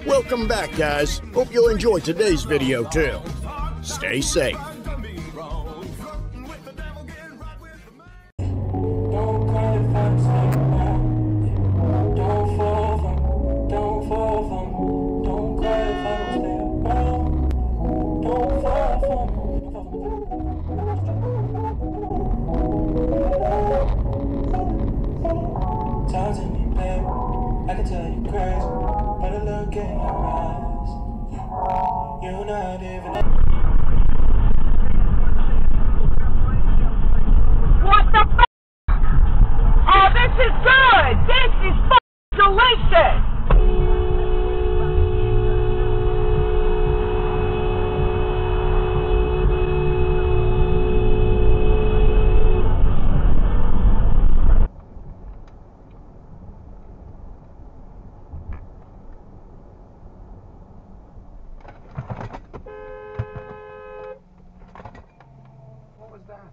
Welcome back, guys. Hope you'll enjoy today's video too. Stay safe. I can tell you crazy, but I look in your eyes. You're not even. What the f? Oh, this is good! This is f delicious! What was that?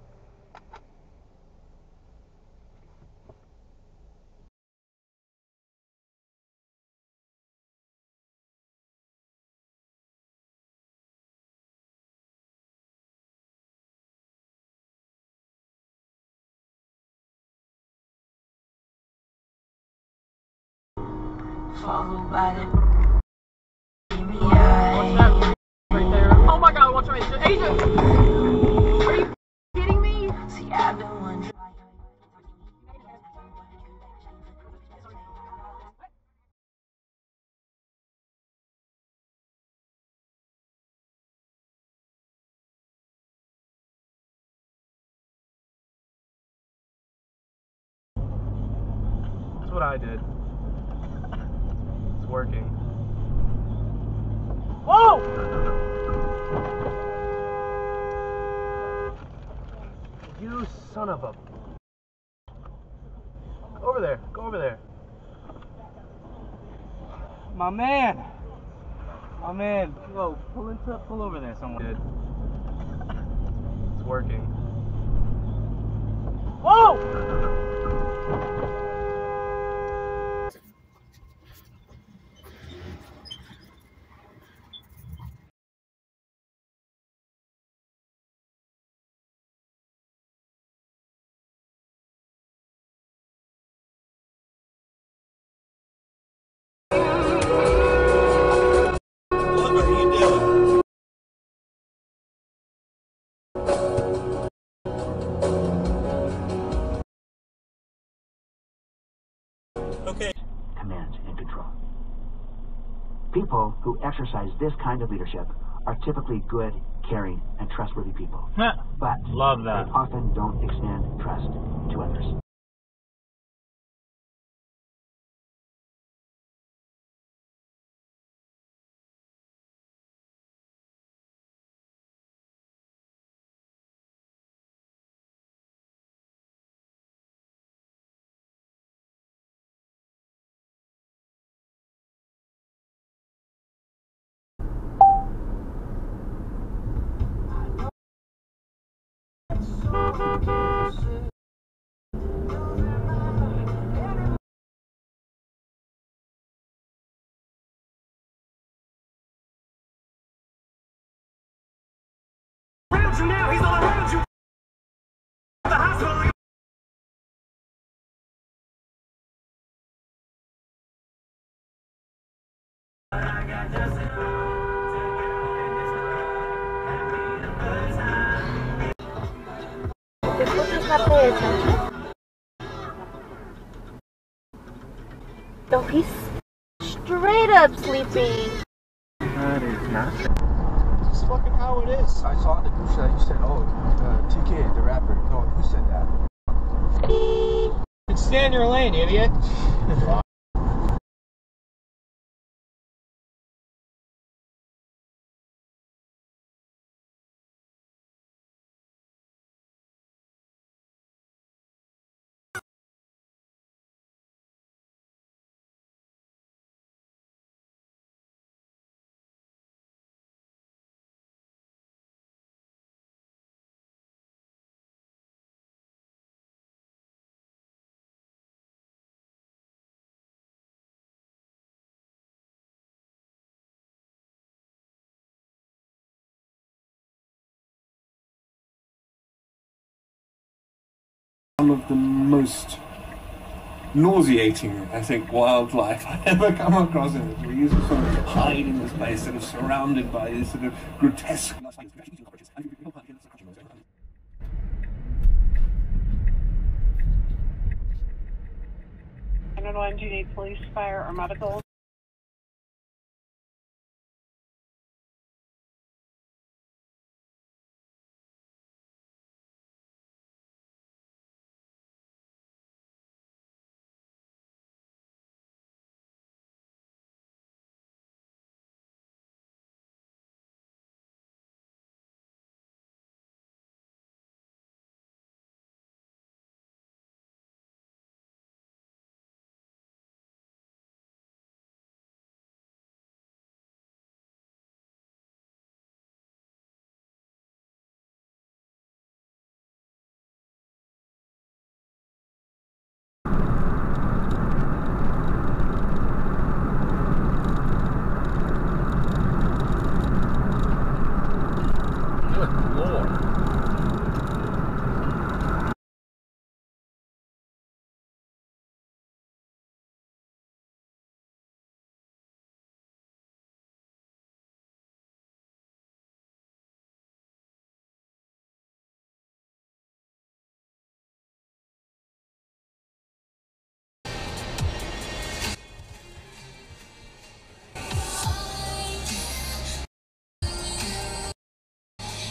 Followed by the What's that right there? Oh my god, what's right there? Asia! Are you kidding me? See, I've been wondering. That's what I did. It's working. Whoa! You son of a... Go over there. Go over there. My man. My man. Whoa, pull over there somewhere. It's working. Whoa! Okay. Command and control. People who exercise this kind of leadership are typically good, caring, and trustworthy people. But Love that. they often don't extend trust to others. Now he's all around you. The hospital. This one does not pay attention. Oh, he's straight up sleeping. That is not. It's fucking how it is. I saw in the group chat you said, oh, TK, the rapper. No, who said that? It's stay in your lane, idiot. Some of the most nauseating, I think, wildlife I've ever come across in it. We used to sort of hide in this place, sort of surrounded by these sort of grotesque. 911, do you need police, fire, or medical?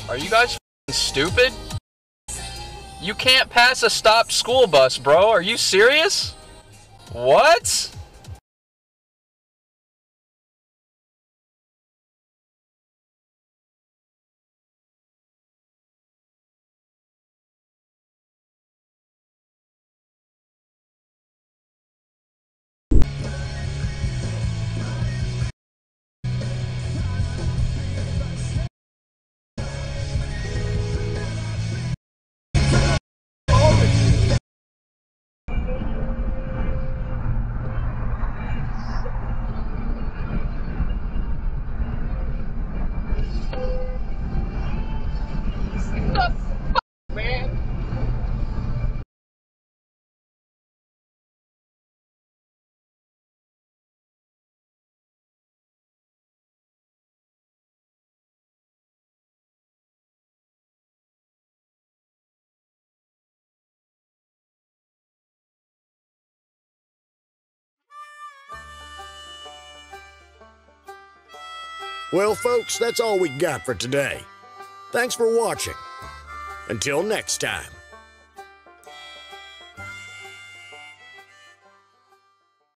Are you guys f***ing stupid? You can't pass a stopped school bus, bro. Are you serious? What? Well, folks, that's all we got for today. Thanks for watching. Until next time.